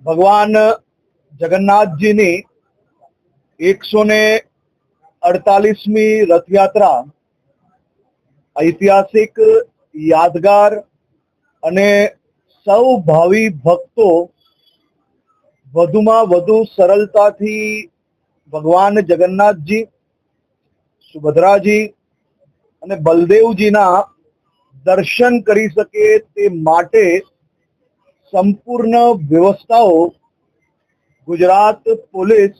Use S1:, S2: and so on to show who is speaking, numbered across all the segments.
S1: ભગવાન જગન્નાથજીની 148મી રથયાત્રા ઐતિહાસિક, યાદગાર અને સૌ ભાવિ ભક્તો વધુમાં વધુ સરળતાથી ભગવાન જગન્નાથજી, સુભદ્રાજી અને બલદેવજીના દર્શન કરી શકે તે માટે સંપૂર્ણ વ્યવસ્થાઓ ગુજરાત પોલીસ,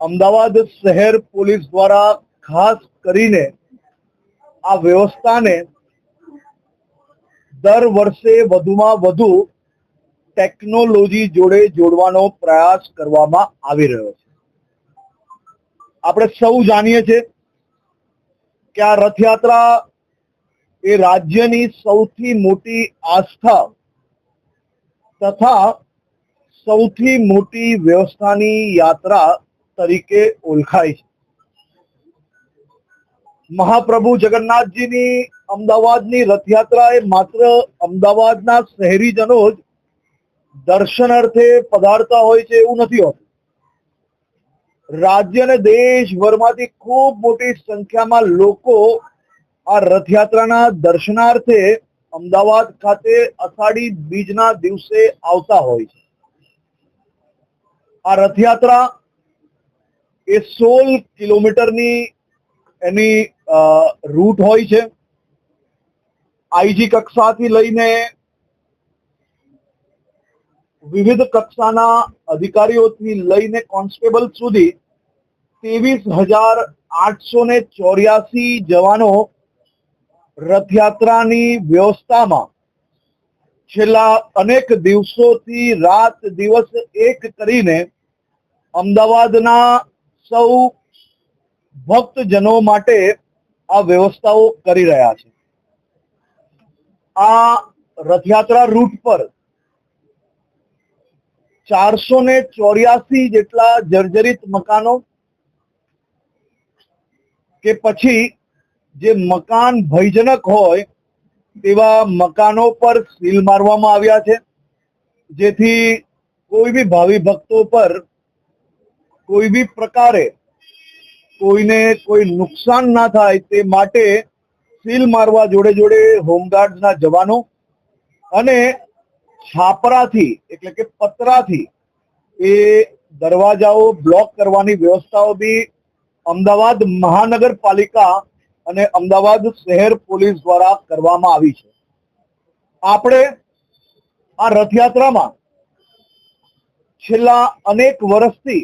S1: અમદાવાદ શહેર પોલીસ દ્વારા ખાસ કરીને આ વ્યવસ્થાને દર વર્ષે વધુમાં વધુ ટેકનોલોજી જોડે જોડવાનો પ્રયાસ કરવામાં આવી રહ્યો છે. આપણે સૌ જાણીએ છીએ કે આ રથયાત્રા એ રાજ્યની સૌથી મોટી આસ્થા તથા સૌથી મોટી વ્યવસ્થાની યાત્રા તરીકે ઓળખાય છે. મહાપ્રભુ જગન્નાથજીની અમદાવાદની રથયાત્રા એ માત્ર અમદાવાદના શહેરીજનો જ દર્શનાર્થે પધારતા હોય છે એવું નથી હોતું. રાજ્ય અને દેશભરમાંથી ખૂબ મોટી સંખ્યામાં લોકો આ રથયાત્રાના દર્શનાર્થે અમદાવાદ ખાતે અષાઢી બીજના દિવસે આવતા હોય છે. આ રથયાત્રા એ 16 કિલોમીટરની એની રૂટ હોય છે. આઈજી કક્ષાથી લઈને વિવિધ કક્ષાના અધિકારીઓથી લઈને કોન્સ્ટેબલ સુધી 23,884 જવાનો રથયાત્રાની વ્યવસ્થામાં છેલ્લા અનેક દિવસોથી રાત દિવસ એક કરીને અમદાવાદના સૌ ભક્તજનો માટે આ વ્યવસ્થાઓ કરી રહ્યા છે. આ રથયાત્રા રૂટ પર 484 જેટલા જર્જરિત મકાનો કે પછી જે મકાન ભયજનક હોય તેવા મકાનો પર સીલ મારવામાં આવ્યા છે, જેથી કોઈ બી ભાવિ ભક્તો પર કોઈ બી પ્રકારે કોઈને કોઈ નુકસાન ના થાય તે માટે સીલ મારવા જોડે જોડે હોમગાર્ડના જવાનો અને છાપરાથી એટલે કે પતરાથી એ દરવાજાઓ બ્લોક કરવાની વ્યવસ્થાઓ બી અમદાવાદ મહાનગરપાલિકા અને અમદાવાદ શહેર પોલીસ દ્વારા કરવામાં આવી છે. આપણે આ રથયાત્રામાં છેલ્લા અનેક વર્ષથી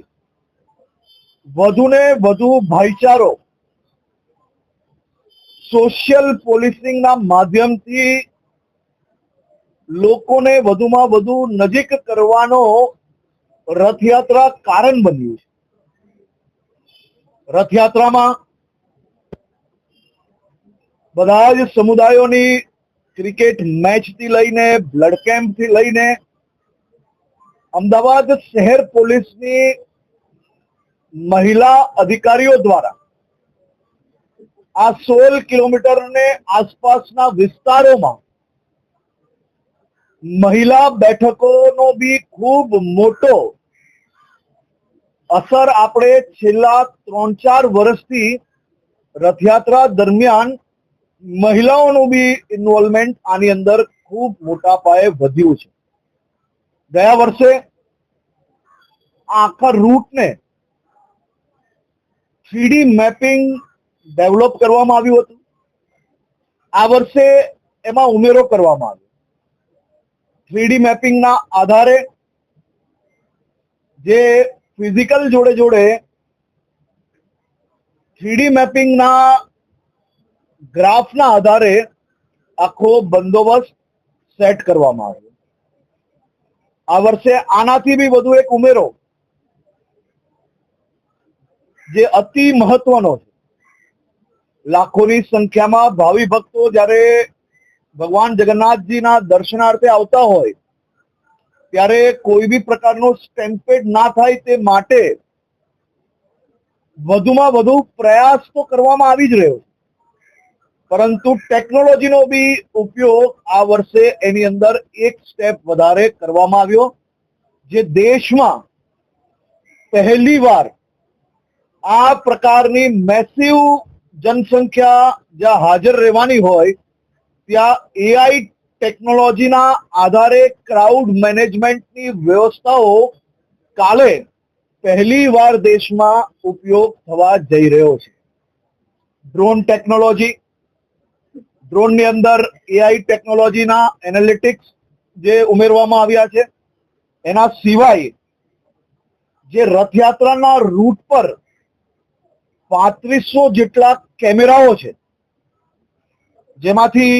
S1: વધુને વધુ ભાઈચારો સોશિયલ પોલીસિંગના માધ્યમથી લોકોને વધુમાં વધુ નજીક કરવાનો રથયાત્રા કારણ બન્યું છે. રથયાત્રામાં બધા જ સમુદાયોની ક્રિકેટ મેચથી લઈને બ્લડ કેમ્પથી લઈને અમદાવાદ શહેર પોલીસની મહિલા અધિકારીઓ દ્વારા આ 16 કિલોમીટરને આસપાસના વિસ્તારોમાં મહિલા બેઠકોનો બી ખૂબ મોટો અસર આપણે છેલ્લા 3-4 વર્ષથી રથયાત્રા દરમિયાન મહિલાઓનું બી ઇન્વોલ્વમેન્ટ આની અંદર ખૂબ મોટા પાયે વધ્યું છે. ગયા વર્ષે આખા રૂટને 3D મેપિંગ ડેવલપ કરવામાં આવ્યું હતું. આ વર્ષે એમાં ઉમેરો કરવામાં આવ્યો. 3D મેપિંગના આધારે જે ફિઝિકલ જોડે જોડે 3D મેપિંગના ગ્રાફના આધારે આખો બંદોબસ્ત સેટ કરવામાં આવ્યો. આ વર્ષે આનાથી બી વધુ એક ઉમેરો જે અતિ મહત્વનો છે. લાખોની સંખ્યામાં ભાવિ ભક્તો જ્યારે ભગવાન જગન્નાથજીના દર્શનાર્થે આવતા હોય ત્યારે કોઈ બી પ્રકારનો સ્ટેમ્પેડ ના થાય તે માટે વધુમાં વધુ પ્રયાસ તો કરવામાં આવી જ રહ્યો છે, પરંતુ ટેકનોલોજીનો બી ઉપયોગ આ વર્ષે એની અંદર એક સ્ટેપ વધારે કરવામાં આવ્યો, જે દેશમાં પહેલીવાર આ પ્રકારની મેસિવ જનસંખ્યા જ્યાં હાજર રહેવાની હોય ત્યાં એઆઈ ટેકનોલોજીના આધારે ક્રાઉડ મેનેજમેન્ટની વ્યવસ્થાઓ કાલે પહેલીવાર દેશમાં ઉપયોગ થવા જઈ રહ્યો છે. ડ્રોન ટેકનોલોજી, ડ્રોનની અંદર એઆઈ ટેકનોલોજીના એનાલિટિક્સ જે ઉમેરવામાં આવ્યા છે. એના સિવાય જે રથયાત્રાના રૂટ પર 3500 જેટલા કેમેરાઓ છે, જેમાંથી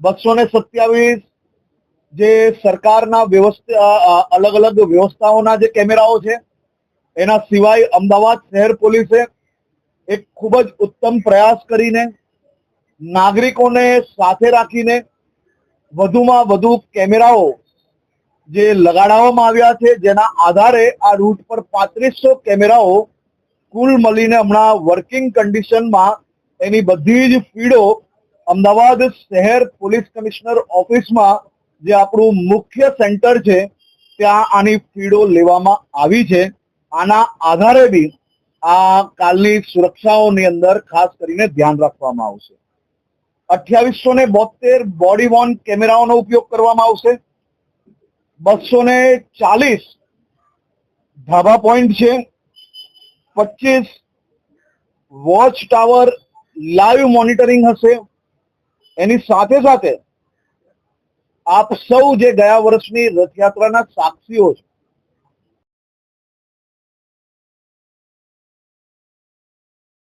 S1: 227 જે સરકારના અલગ અલગ વ્યવસ્થાઓના જે કેમેરાઓ છે. એના સિવાય અમદાવાદ શહેર પોલીસે એક ખૂબ જ ઉત્તમ પ્રયાસ કરીને નાગરિકોને સાથે રાખીને વધુમાં વધુ કેમેરાઓ જે લગાડવામાં આવ્યા છે, જેના આધારે આ રૂટ પર 3500 કેમેરાઓ કુલ મળીને હમણાં વર્કિંગ કન્ડિશનમાં એની બધી જ ફીડો અમદાવાદ શહેર પોલીસ કમિશનર ઓફિસમાં જે આપણું મુખ્ય સેન્ટર છે ત્યાં આની ફીડો લેવામાં આવી છે. આના આધારે બી આ કાલની સુરક્ષાઓની અંદર ખાસ કરીને ધ્યાન રાખવામાં આવશે. 2872 બોડી વોર્ન કેમેરાઓનો ઉપયોગ કરવામાં આવશે. 240 ધાબા પોઈન્ટ છે. 25 વોચ ટાવર લાઈવ મોનિટરિંગ હશે. એની સાથે સાથે આપ સૌ જે ગયા વર્ષની રથયાત્રાના સાક્ષીઓ છો,